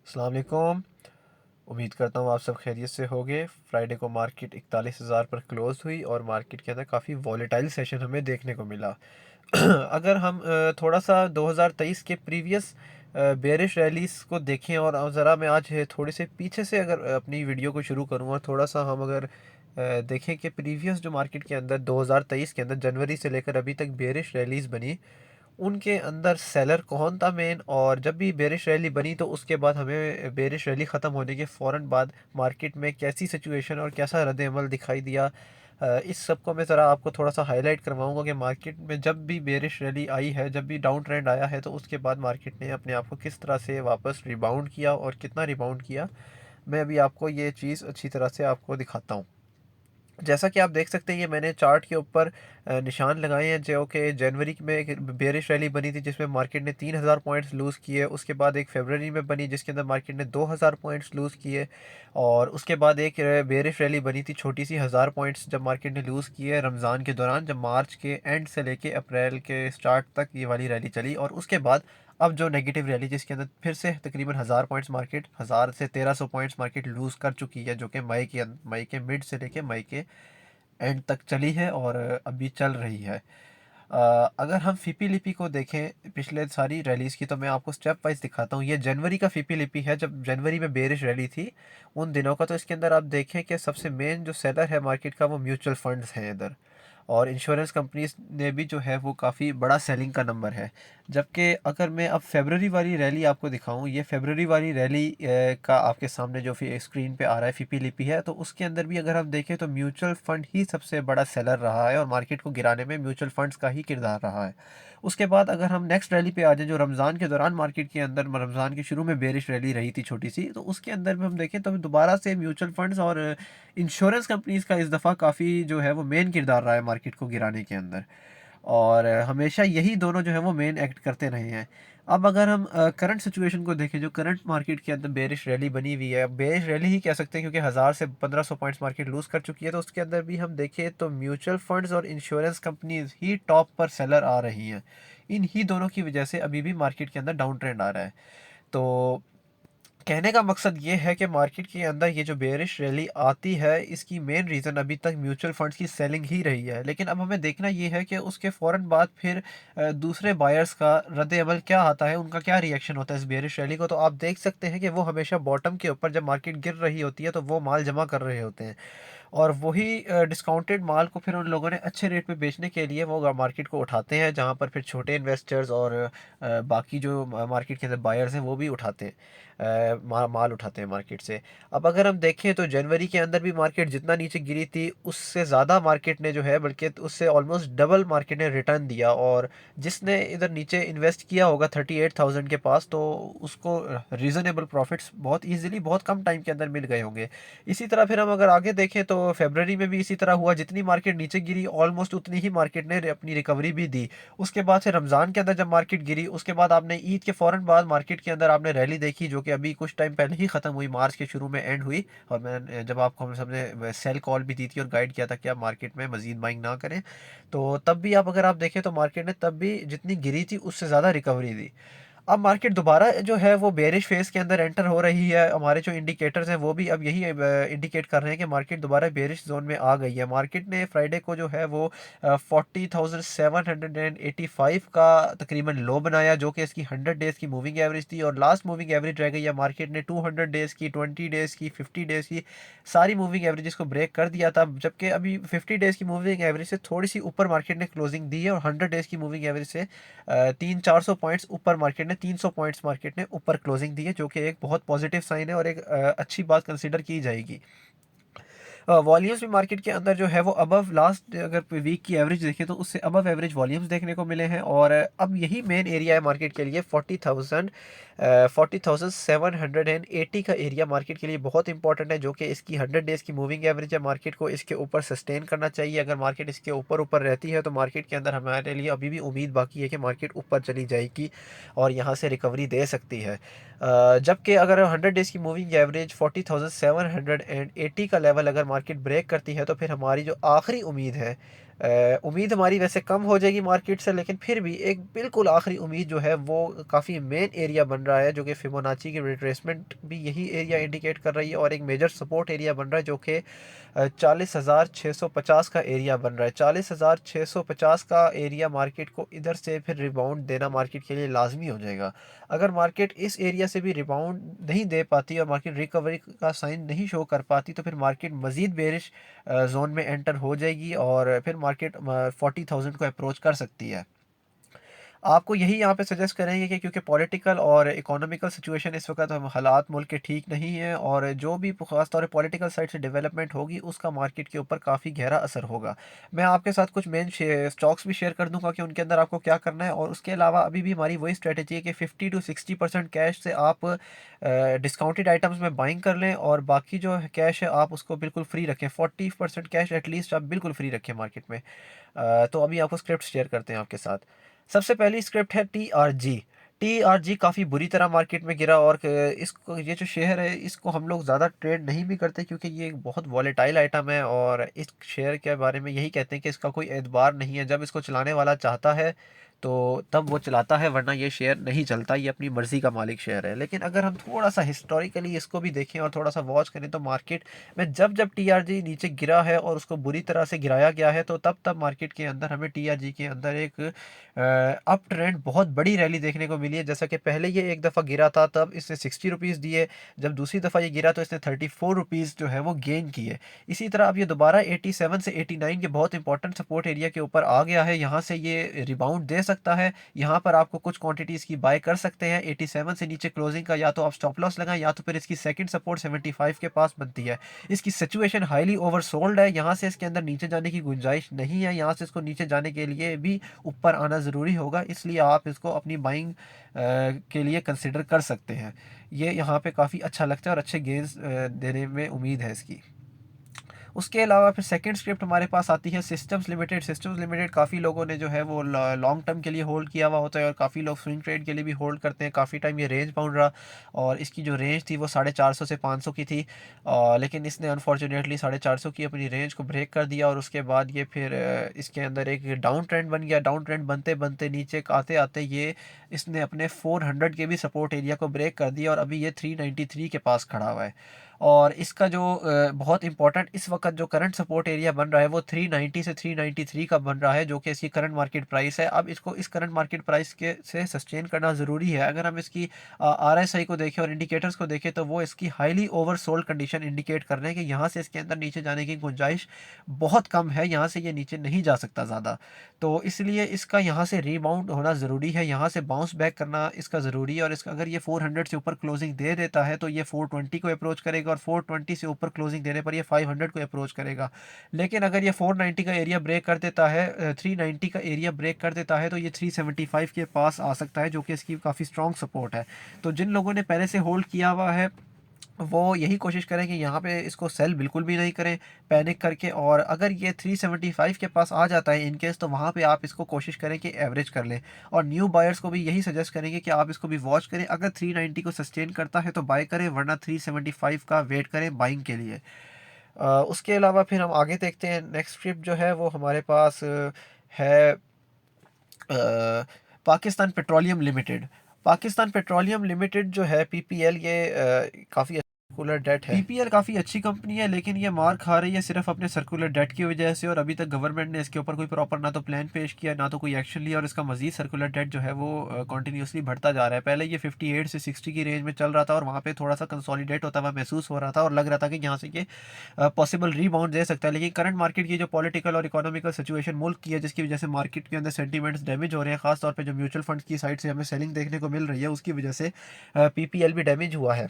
अस्सलाम वालेकुम। उम्मीद करता हूँ आप सब खैरियत से होंगे। फ्राइडे को मार्केट 41,000 पर क्लोज़ हुई और मार्केट के अंदर काफ़ी वॉलेटाइल सेशन हमें देखने को मिला। अगर हम थोड़ा सा 2023 के प्रीवियस बेरिश रैलीज़ को देखें और ज़रा मैं आज थोड़े से पीछे से अगर अपनी वीडियो को शुरू करूँ और थोड़ा सा हम अगर देखें कि प्रीवियस जो मार्केट के अंदर 2023 के अंदर जनवरी से लेकर अभी तक बेरिश रैलीज़ बनी, उनके अंदर सेलर कौन था मेन, और जब भी बेरिश रैली बनी तो उसके बाद हमें बेरिश रैली ख़त्म होने के फ़ौरन बाद मार्केट में कैसी सिचुएशन और कैसा रद्द-ए-अमल दिखाई दिया। इस सब को मैं ज़रा आपको थोड़ा सा हाईलाइट करवाऊंगा कि मार्केट में जब भी बेरिश रैली आई है, जब भी डाउन ट्रेंड आया है, तो उसके बाद मार्केट ने अपने आप को किस तरह से वापस रिबाउंड किया और कितना रिबाउंड किया। मैं अभी आपको ये चीज़ अच्छी तरह से आपको दिखाता हूँ। जैसा कि आप देख सकते हैं, ये मैंने चार्ट के ऊपर निशान लगाए हैं जो कि जनवरी में एक बेरिश रैली बनी थी जिसमें मार्केट ने 3,000 पॉइंट्स लूज़ किए। उसके बाद एक फरवरी में बनी जिसके अंदर मार्केट ने 2,000 पॉइंट्स लूज़ किए। और उसके बाद एक बेरिश रैली बनी थी छोटी सी 1,000 पॉइंट्स जब मार्केट ने लूज़ किए रमज़ान के दौरान, जब मार्च के एंड से लेके अप्रैल के स्टार्ट तक ये वाली रैली चली। और उसके बाद अब जो नेगेटिव रैली जिसके अंदर फिर से तकरीबन 1,000 पॉइंट्स मार्केट 1,000 से 1,300 पॉइंट्स मार्केट लूज़ कर चुकी है, जो कि मई के मिड से लेके मई के एंड तक चली है और अभी चल रही है। अगर हम फीपी लिपि को देखें पिछले सारी रैलीज़ की, तो मैं आपको स्टेप वाइज दिखाता हूँ। ये जनवरी का फीपी लिपि है जब जनवरी में बेरिश रैली थी उन दिनों का। तो इसके अंदर आप देखें कि सबसे मेन जो सेलर है मार्केट का वो म्यूचुअल फंड्स हैं इधर, और इंश्योरेंस कंपनीज ने भी जो है वो काफ़ी बड़ा सेलिंग का नंबर है। जबकि अगर मैं अब फेबररी वाली रैली आपको दिखाऊं, ये फेबररी वाली रैली का आपके सामने जो स्क्रीन पे आ रहा है फीपी लिपि है, तो उसके अंदर भी अगर हम देखें तो म्यूचुअल फंड ही सबसे बड़ा सेलर रहा है और मार्केट को गिराने में म्यूचुअल फंड्स का ही किरदार रहा है। उसके बाद अगर हम नेक्स्ट रैली पे आ जाएं, जो रमज़ान के दौरान मार्केट के अंदर रमज़ान के शुरू में बेरिश रैली रही थी छोटी सी, तो उसके अंदर भी हम देखें तो दोबारा से म्यूचुअल फंड्स और इंश्योरेंस कंपनीज का इस दफ़ा काफ़ी जो है वो मेन किरदार रहा है मार्केट को गिराने के अंदर। और हमेशा यही दोनों जो है वो मेन एक्ट करते रहे हैं। अब अगर हम करंट सिचुएशन को देखें, जो करंट मार्केट के अंदर बेरिश रैली बनी हुई है, बेरिश रैली ही कह सकते हैं क्योंकि 1,000 से 1,500 पॉइंट्स मार्केट लूज़ कर चुकी है, तो उसके अंदर भी हम देखें तो म्यूचुअल फंड्स और इंश्योरेंस कंपनीज ही टॉप पर सेलर आ रही हैं। इन ही दोनों की वजह से अभी भी मार्केट के अंदर डाउन ट्रेंड आ रहा है। तो कहने का मकसद ये है कि मार्केट के अंदर ये जो बेरिश रैली आती है, इसकी मेन रीज़न अभी तक म्यूचुअल फंड्स की सेलिंग ही रही है। लेकिन अब हमें देखना ये है कि उसके फ़ौरन बाद फिर दूसरे बायर्स का रद्द-ए-अमल क्या आता है, उनका क्या रिएक्शन होता है इस बेरिश रैली को। तो आप देख सकते हैं कि वो हमेशा बॉटम के ऊपर जब मार्केट गिर रही होती है तो वो माल जमा कर रहे होते हैं, और वही डिस्काउंटेड माल को फिर उन लोगों ने अच्छे रेट पे बेचने के लिए वो मार्केट को उठाते हैं, जहाँ पर फिर छोटे इन्वेस्टर्स और बाकी जो मार्केट के अंदर बायर्स हैं वो भी उठाते हैं, माल उठाते हैं मार्केट से। अब अगर हम देखें तो जनवरी के अंदर भी मार्केट जितना नीचे गिरी थी उससे ज़्यादा मार्केट ने जो है, बल्कि उससे ऑलमोस्ट डबल मार्केट ने रिटर्न दिया। और जिसने इधर नीचे इन्वेस्ट किया होगा 38,000 के पास, तो उसको रीज़नेबल प्रॉफिट्स बहुत ईजिली बहुत कम टाइम के अंदर मिल गए होंगे। इसी तरह फिर हम अगर आगे देखें तो फरवरी में भी इसी तरह हुआ, जितनी मार्केट नीचे गिरी ऑलमोस्ट उतनी ही मार्केट ने अपनी रिकवरी भी दी। उसके बाद से रमज़ान के अंदर जब मार्केट गिरी, उसके बाद आपने ईद के फ़ौरन बाद मार्केट के अंदर आपने रैली देखी जो कि अभी कुछ टाइम पहले ही ख़त्म हुई, मार्च के शुरू में एंड हुई। और मैंने जब आपको हम सबने सेल कॉल भी दी थी और गाइड किया था कि आप मार्केट में मज़ीद बाइंग ना करें, तो तब भी आप अगर आप देखें तो मार्केट ने तब भी जितनी गिरी थी उससे ज़्यादा रिकवरी दी। अब मार्केट दोबारा जो है वो बेरिश फेज के अंदर एंटर हो रही है। हमारे जो इंडिकेटर्स हैं वो भी अब यही इंडिकेट कर रहे हैं कि मार्केट दोबारा बेरिश जोन में आ गई है। मार्केट ने फ्राइडे को जो है वो 40,785 का तकरीबन लो बनाया, जो कि इसकी 100 डेज़ की मूविंग एवरेज थी, और लास्ट मूविंग एवरेज रह गई है मार्केट ने 200 डेज़ की, 20 डेज़ की, 50 डेज़ की, सारी मूविंग एवरेजेस को ब्रेक कर दिया था। जबकि अभी 50 डेज़ की मूविंग एवरेज से थोड़ी सी ऊपर मार्केट ने क्लोजिंग दी है, और 100 डेज़ की मूविंग एवरेज से 300-400 पॉइंट्स ऊपर मार्केट ने 300 पॉइंट्स मार्केट ने ऊपर क्लोजिंग दी है, जो कि एक बहुत पॉजिटिव साइन है और एक अच्छी बात कंसिडर की जाएगी। वॉल्यूम्स भी मार्केट के अंदर जो है वो अबव लास्ट अगर वीक की एवरेज देखें तो उससे अबव एवरेज वॉल्यूम्स देखने को मिले हैं। और अब यही मेन एरिया है मार्केट के लिए 40,780 का एरिया मार्केट के लिए बहुत इंपॉर्टेंट है, जो कि इसकी 100 डेज़ की मूविंग एवरेज है। मार्केट को इसके ऊपर सस्टेन करना चाहिए। अगर मार्केट इसके ऊपर ऊपर रहती है तो मार्केट के अंदर हमारे लिए अभी भी उम्मीद बाकी है कि मार्केट ऊपर चली जाएगी और यहाँ से रिकवरी दे सकती है। जबकि अगर 100 डेज़ की मूविंग एवरेज 40,780 का लेवल अगर मार्केट ब्रेक करती है, तो फिर हमारी जो आखिरी उम्मीद है उम्मीद हमारी वैसे कम हो जाएगी मार्केट से, लेकिन फिर भी एक बिल्कुल आखिरी उम्मीद जो है वो काफ़ी मेन एरिया बन रहा है, जो कि फिबोनाची की रिट्रेसमेंट भी यही एरिया इंडिकेट कर रही है, और एक मेजर सपोर्ट एरिया बन रहा है जो कि 40,650 का एरिया बन रहा है। 40,650 का एरिया मार्केट को इधर से फिर रिबाउंड देना मार्केट के लिए लाजमी हो जाएगा। अगर मार्केट इस एरिया से भी रिबाउंड नहीं दे पाती और मार्केट रिकवरी का साइन नहीं शो कर पाती, तो फिर मार्केट मज़ीद बेरिश जोन में एंटर हो जाएगी और फिर मार्केट 40,000 को अप्रोच कर सकती है। आपको यही यहाँ पे सजेस्ट करेंगे कि क्योंकि पॉलिटिकल और इकोनॉमिकल सिचुएशन इस वक्त हम हालात मुल्क के ठीक नहीं हैं, और जो भी ख़ास तौर पे पॉलिटिकल साइड से डेवलपमेंट होगी उसका मार्केट के ऊपर काफ़ी गहरा असर होगा। मैं आपके साथ कुछ मेन स्टॉक्स भी शेयर कर दूंगा कि उनके अंदर आपको क्या करना है, और उसके अलावा अभी भी हमारी वही स्ट्रेटेजी है कि 50 to 60% कैश से आप डिस्काउंटेड आइटम्स में बाइंग कर लें, और बाकी जो कैश है आप उसको बिल्कुल फ्री रखें। 40% कैश एटलीस्ट आप बिल्कुल फ्री रखें मार्केट में। तो अभी आपको स्क्रिप्ट शेयर करते हैं आपके साथ। सबसे पहली स्क्रिप्ट है टीआरजी। टीआरजी काफ़ी बुरी तरह मार्केट में गिरा, और इसको, ये जो शेयर है इसको हम लोग ज़्यादा ट्रेड नहीं भी करते, क्योंकि ये एक बहुत वॉलेटाइल आइटम है, और इस शेयर के बारे में यही कहते हैं कि इसका कोई एतबार नहीं है। जब इसको चलाने वाला चाहता है तो तब वो चलाता है, वरना ये शेयर नहीं चलता। ये अपनी मर्ज़ी का मालिक शेयर है। लेकिन अगर हम थोड़ा सा हिस्टोरिकली इसको भी देखें और थोड़ा सा वॉच करें, तो मार्केट में जब जब टीआरजी नीचे गिरा है और उसको बुरी तरह से गिराया गया है, तो तब तब मार्केट के अंदर हमें टीआरजी के अंदर एक अप ट्रेंड बहुत बड़ी रैली देखने को मिली है। जैसा कि पहले ये एक दफ़ा गिरा था तब इसने 60 रुपीज़ दिए, जब दूसरी दफ़ा ये गिरा तो इसने 34 रुपीज़ जो है वो गेन किए। इसी तरह अब ये दोबारा 87 से 89 के बहुत इंपॉर्टेंट सपोर्ट एरिया के ऊपर आ गया है। यहाँ से ये रिबाउंड दे सकता है। यहाँ पर आपको कुछ क्वांटिटीज़ की बाय कर सकते हैं। 87 से नीचे क्लोजिंग का या तो आप स्टॉप लॉस लगाएं, या तो फिर इसकी सेकंड सपोर्ट 75 के पास बनती है। इसकी सिचुएशन हाईली ओवरसोल्ड है। यहाँ से इसके अंदर नीचे जाने की गुंजाइश नहीं है। यहाँ से इसको नीचे जाने के लिए भी ऊपर आना ज़रूरी होगा, इसलिए आप इसको अपनी बाइंग के लिए कंसिडर कर सकते हैं। ये यहाँ पे काफ़ी अच्छा लगता है और अच्छे गेंस देने में उम्मीद है इसकी। उसके अलावा फिर सेकंड स्क्रिप्ट हमारे पास आती है सिस्टम्स लिमिटेड। सिस्टम्स लिमिटेड काफ़ी लोगों ने जो है वो लॉन्ग टर्म के लिए होल्ड किया हुआ होता है, और काफ़ी लोग स्विंग ट्रेड के लिए भी होल्ड करते हैं। काफ़ी टाइम ये रेंज बाउंड रहा, और इसकी जो रेंज थी वो 450 से 500 की थी, लेकिन इसने अनफॉर्चुनेटली 450 की अपनी रेंज को ब्रेक कर दिया, और उसके बाद ये फिर इसके अंदर एक डाउन ट्रेंड बन गया। डाउन ट्रेंड बनते बनते नीचे आते आते ये इसने अपने 400 के भी सपोर्ट एरिया को ब्रेक कर दिया, और अभी ये 393 के पास खड़ा हुआ है। और इसका जो बहुत इंपॉर्टेंट इस वक्त जो करंट सपोर्ट एरिया बन रहा है वो 390 से 393 का बन रहा है, जो कि इसकी करंट मार्केट प्राइस है। अब इसको इस करंट मार्केट प्राइस के से सस्टेन करना ज़रूरी है। अगर हम इसकी आरएसआई को देखें और इंडिकेटर्स को देखें, तो वो इसकी हाईली ओवरसोल्ड कंडीशन इंडिकेट कर रहे हैं कि यहाँ से इसके अंदर नीचे जाने की गुंजाइश बहुत कम है। यहाँ से ये नीचे नहीं जा सकता ज़्यादा, तो इसलिए इसका यहाँ से रीबाउंड होना ज़रूरी है। यहाँ से बाउंस बैक करना इसका ज़रूरी है, और इसका अगर ये 400 से ऊपर क्लोजिंग दे देता है तो ये 420 को अप्रोच करेगा, और 420 से ऊपर क्लोजिंग देने पर ये 500 को अप्रोच करेगा। लेकिन अगर ये 490 का एरिया ब्रेक कर देता है, 390 का एरिया ब्रेक कर देता है, तो ये 375 के पास आ सकता है, जो कि इसकी काफ़ी स्ट्रॉन्ग सपोर्ट है। तो जिन लोगों ने पहले से होल्ड किया हुआ है वो यही कोशिश करें कि यहाँ पे इसको सेल बिल्कुल भी नहीं करें पैनिक करके, और अगर ये 375 के पास आ जाता है इन केस, तो वहाँ पे आप इसको कोशिश करें कि एवरेज कर लें। और न्यू बायर्स को भी यही सजेस्ट करेंगे कि आप इसको भी वॉच करें। अगर 390 को सस्टेन करता है तो बाय करें, वरना 375 का वेट करें बाइंग के लिए। उसके अलावा फिर हम आगे देखते हैं। नेक्स्ट स्क्रिप्ट जो है वो हमारे पास है Pakistan petroleum limited. Pakistan petroleum limited जो है पीपीएल, ये काफ़ी सर्कुलर डेट है। पीपीएल काफ़ी अच्छी कंपनी है, लेकिन ये मार खा रही है सिर्फ अपने सर्कुलर डेट की वजह से, और अभी तक गवर्नमेंट ने इसके ऊपर कोई प्रॉपर ना तो प्लान पेश किया, ना तो कोई एक्शन लिया, और इसका मजीद सर्कुलर डेट जो है वो कंटिन्यूसली बढ़ता जा रहा है। पहले ये 58 से 60 की रेंज में चल रहा था, और वहाँ पे थोड़ा सा कंसोलिडेट होता हुआ महसूस हो रहा था, और लग रहा था कि यहाँ से ये पॉसिबल रीबाउंड दे सकता है। लेकिन करंट मार्केट की जो पॉलिटिकल और इकोनॉमिकल सिचुएशन मुल्क की है, जिसकी वजह से मार्केट के अंदर सेंटीमेंट्स डैमेज हो रहे हैं, खासतौर पे जो म्यूचुअल फंड्स की साइड से हमें सेलिंग देखने को मिल रही है, उसकी वजह से पीपीएल भी डैमेज हुआ है।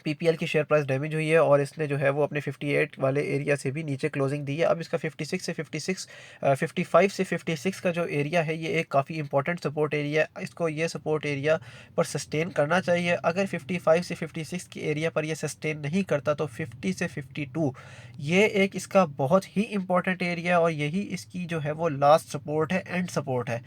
पीपीएल की शेयर प्राइस डैमेज हुई है, और इसने जो है वो अपने 58 वाले एरिया से भी नीचे क्लोजिंग दी है। अब इसका 56 से 56 55 से 56 का जो एरिया है ये एक काफ़ी इंपॉर्टेंट सपोर्ट एरिया है। इसको ये सपोर्ट एरिया पर सस्टेन करना चाहिए। अगर 55 से 56 के एरिया पर ये सस्टेन नहीं करता, तो 50 से 52 ये एक इसका बहुत ही इंपॉर्टेंट एरिया है, और यही इसकी जो है वो लास्ट सपोर्ट है, एंड सपोर्ट है।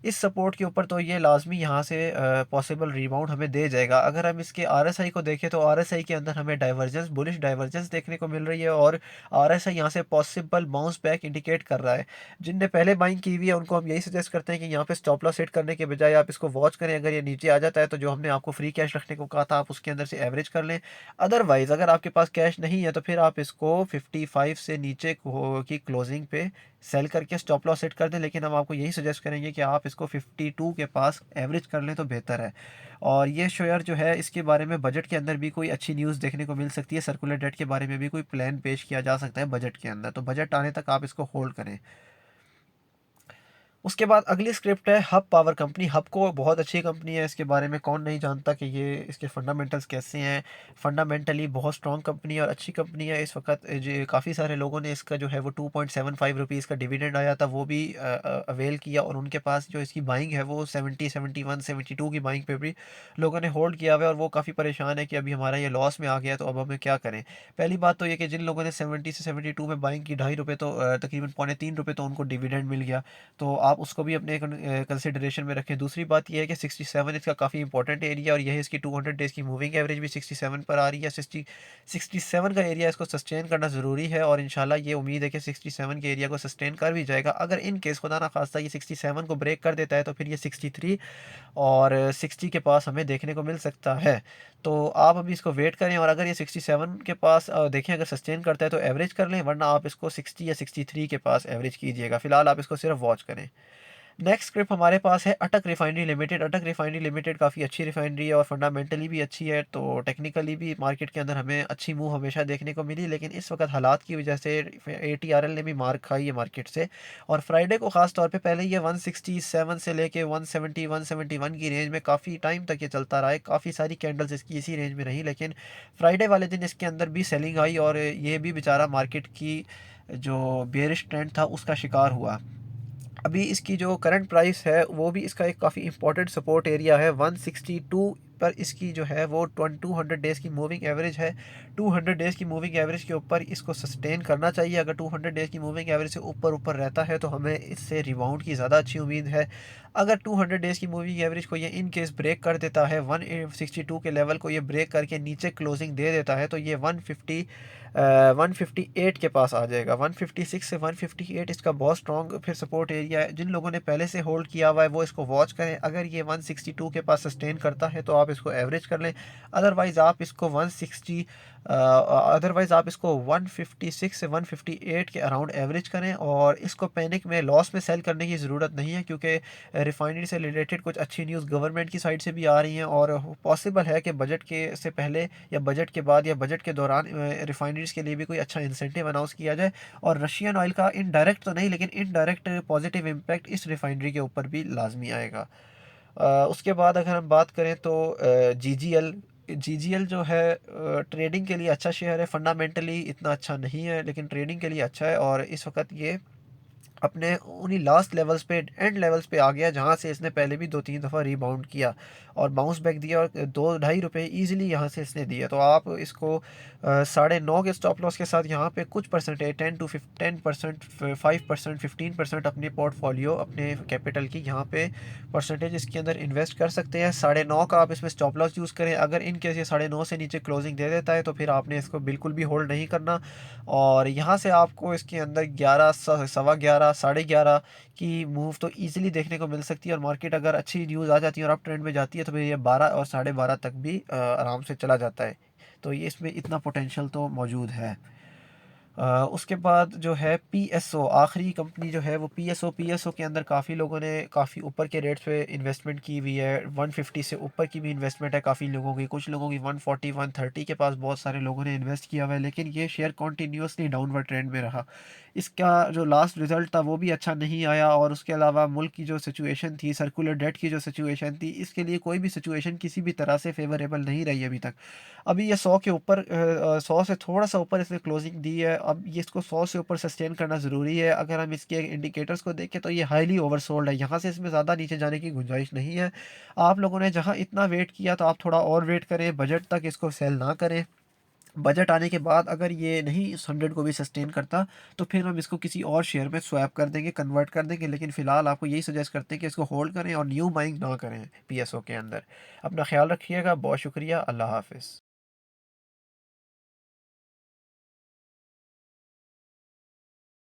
इस सपोर्ट के ऊपर तो ये लाज़मी यहाँ से पॉसिबल रिबाउंड हमें दे जाएगा। अगर हम इसके आरएसआई को देखें तो आरएसआई के अंदर हमें डाइवर्जेंस, बुलिश डाइवर्जेंस देखने को मिल रही है और आरएसआई यहाँ से पॉसिबल बाउंस बैक इंडिकेट कर रहा है। जिनने पहले बाइंग की हुई है उनको हम यही सजेस्ट करते हैं कि यहाँ पे स्टॉप लॉस सेट करने के बजाय आप इसको वॉच करें। अगर ये नीचे आ जाता है तो जो हमने आपको फ्री कैश रखने को कहा था आप उसके अंदर से एवरेज कर लें। अदरवाइज़ अगर आपके पास कैश नहीं है तो फिर आप इसको 55 से नीचे की क्लोजिंग पे सेल करके स्टॉप लॉस सेट कर दें। लेकिन हम आपको यही सजेस्ट करेंगे कि आप इसको 52 के पास एवरेज कर लें तो बेहतर है। और ये शेयर जो है इसके बारे में बजट के अंदर भी कोई अच्छी न्यूज़ देखने को मिल सकती है। सर्कुलर डेट के बारे में भी कोई प्लान पेश किया जा सकता है बजट के अंदर, तो बजट आने तक आप इसको होल्ड करें। उसके बाद अगली स्क्रिप्ट है हब पावर कंपनी। हब को बहुत अच्छी कंपनी है, इसके बारे में कौन नहीं जानता कि ये इसके फंडामेंटल्स कैसे हैं। फंडामेंटली बहुत स्ट्रॉन्ग कंपनी है और अच्छी कंपनी है। इस वक्त जो काफ़ी सारे लोगों ने इसका जो है वो 2.75 रुपीज़ का डिविडेंड आया था वो भी अवेल किया और उनके पास जो इसकी बाइंग है वो 70, 71, 72 की बाइंग पे भी लोगों ने होल्ड किया हुआ है और वो काफ़ी परेशान है कि अभी हमारा ये लॉस में आ गया तो अब हमें क्या करें। पहली बात तो ये कि जिन लोगों ने 70 से 72 में बाइंग की, ₹2.5 तो तकरीबन पौने ₹3 तो उनको डिविडेंड मिल गया। तो आप उसको भी अपने कंसिडरेशन में रखें। दूसरी बात ये है कि 67 इसका काफ़ी इंपॉर्टेंट एरिया और यही इसकी 200 डेज़ की मूविंग एवरेज भी 67 पर आ रही है। 67 का एरिया इसको सस्टेन करना ज़रूरी है और इंशाल्लाह ये उम्मीद है कि 67 के एरिया को सस्टेन कर भी जाएगा। अगर इन केस खुदा ना खास्ता ये 67 को ब्रेक कर देता है तो फिर ये 63 और 60 के पास हमें देखने को मिल सकता है। तो आप अभी इसको वेट करें और अगर ये 67 के पास देखें अगर सस्टेन करता है तो एवरेज कर लें, वरना आप इसको 60 या 63 के पास एवरेज कीजिएगा। फिलहाल आप इसको सिर्फ वॉच करें। नेक्स्ट स्क्रिप्ट हमारे पास है अटक रिफाइनरी लिमिटेड। अटक रिफाइनरी लिमिटेड काफ़ी अच्छी रिफाइनरी है और फंडामेंटली भी अच्छी है, तो टेक्निकली भी मार्केट के अंदर हमें अच्छी मूव हमेशा देखने को मिली। लेकिन इस वक्त हालात की वजह से एटीआरएल ने भी मार खाई है मार्केट से और फ्राइडे को ख़ास तौर पे पहले ये 167 से लेके 170 171 की रेंज में काफ़ी टाइम तक ये चलता रहा है। काफ़ी सारी कैंडल्स इसकी इसी रेंज में रही, लेकिन फ्राइडे वाले दिन इसके अंदर भी सेलिंग आई और ये भी बेचारा मार्केट की जो बेयरिश ट्रेंड था उसका शिकार हुआ। अभी इसकी जो करंट प्राइस है वो भी इसका एक काफ़ी इंपॉर्टेंट सपोर्ट एरिया है 162 पर। इसकी जो है वो 200 डेज़ की मूविंग एवरेज है। 200 डेज़ की मूविंग एवरेज के ऊपर इसको सस्टेन करना चाहिए। अगर 200 डेज़ की मूविंग एवरेज से ऊपर ऊपर रहता है तो हमें इससे रिबाउंड की ज़्यादा अच्छी उम्मीद है। अगर 200 डेज़ की मूविंग एवरेज को ये इन केस ब्रेक कर देता है, 162 के लेवल को ये ब्रेक करके नीचे क्लोजिंग दे देता है तो ये 158 के पास आ जाएगा। 156 से 158 इसका बहुत स्ट्रॉन्ग फिर सपोर्ट एरिया है। जिन लोगों ने पहले से होल्ड किया हुआ है वो इसको वॉच करें। अगर ये 162 के पास सस्टेन करता है तो आप इसको एवरेज कर लें। अदरवाइज़ आप इसको 156 से 158 के अराउंड एवरेज करें और इसको पैनिक में लॉस में सेल करने की ज़रूरत नहीं है, क्योंकि रिफाइनरी से रिलेटेड कुछ अच्छी न्यूज़ गवर्नमेंट की साइड से भी आ रही हैं और पॉसिबल है कि बजट के से पहले या बजट के बाद या बजट के दौरान रिफाइनरीज के लिए भी कोई अच्छा इंसेंटिव अनाउंस किया जाए और रशियन ऑयल का इनडायरेक्ट तो नहीं लेकिन इनडायरेक्ट पॉजिटिव इम्पैक्ट इस रिफाइनरी के ऊपर भी लाजमी आएगा। उसके बाद अगर हम बात करें तो जीजीएल जो है ट्रेडिंग के लिए अच्छा शेयर है। फंडामेंटली इतना अच्छा नहीं है लेकिन ट्रेडिंग के लिए अच्छा है और इस वक्त ये अपने उन्हीं लास्ट लेवल्स पे, एंड लेवल्स पे आ गया जहाँ से इसने पहले भी 2-3 दफ़ा रीबाउंड किया और बाउंस बैक दिया और 2-2.5 रुपये ईजिली यहाँ से इसने दिए। तो आप इसको 9.5 के स्टॉप लॉस के साथ यहाँ पे कुछ परसेंटेज 10% 5%, 15% अपने पोर्टफोलियो अपने कैपिटल की यहाँ पे परसेंटेज इसके अंदर इन्वेस्ट कर सकते हैं। 9.5 का आप इसमें स्टॉप लॉस यूज़ करें। अगर इन केस ये 9.5 से नीचे क्लोजिंग दे देता है तो फिर आपने इसको बिल्कुल भी होल्ड नहीं करना और यहाँ से आपको इसके अंदर 11, सवा 11, 11.5 की मूव तो ईजिली देखने को मिल सकती है और मार्केट अगर अच्छी न्यूज़ आ जाती है और अप ट्रेंड में जाती है तो फिर ये 12 और 12.5 तक भी आराम से चला जाता है। तो ये इसमें इतना पोटेंशियल तो मौजूद है। उसके बाद जो है पीएसओ, आखिरी कंपनी जो है वो पीएसओ के अंदर काफ़ी लोगों ने काफ़ी ऊपर के रेट्स पे इन्वेस्टमेंट की हुई है। 150 से ऊपर की भी इन्वेस्टमेंट है काफ़ी लोगों की, कुछ लोगों की 140 130 के पास बहुत सारे लोगों ने इन्वेस्ट किया हुआ है। लेकिन ये शेयर कॉन्टीन्यूसली डाउनवर्ड ट्रेंड में रहा। इसका जो लास्ट रिजल्ट था वो भी अच्छा नहीं आया और उसके अलावा मुल्क की जो सिचुएशन थी, सर्कुलर डेट की जो सिचुएशन थी, इसके लिए कोई भी सिचुएशन किसी भी तरह से फेवरेबल नहीं रही अभी तक। अभी ये 100 के ऊपर 100 से थोड़ा सा ऊपर इसने क्लोजिंग दी है। अब ये इसको 100 से ऊपर सस्टेन करना ज़रूरी है। अगर हम इसके इंडिकेटर्स को देखें तो ये हाईली ओवरसोल्ड है, यहाँ से इसमें ज़्यादा नीचे जाने की गुंजाइश नहीं है। आप लोगों ने जहाँ इतना वेट किया तो आप थोड़ा और वेट करें, बजट तक इसको सेल ना करें। बजट आने के बाद अगर ये नहीं इस 100 को भी सस्टेन करता, तो फिर हम इसको किसी और शेयर में स्वैप कर देंगे, कन्वर्ट कर देंगे। लेकिन फ़िलहाल आपको यही सजेस्ट करते हैं कि इसको होल्ड करें और न्यू बाइंग ना करें पीएसओ के अंदर। अपना ख़्याल रखिएगा, बहुत शुक्रिया, अल्लाह हाफ़िज़।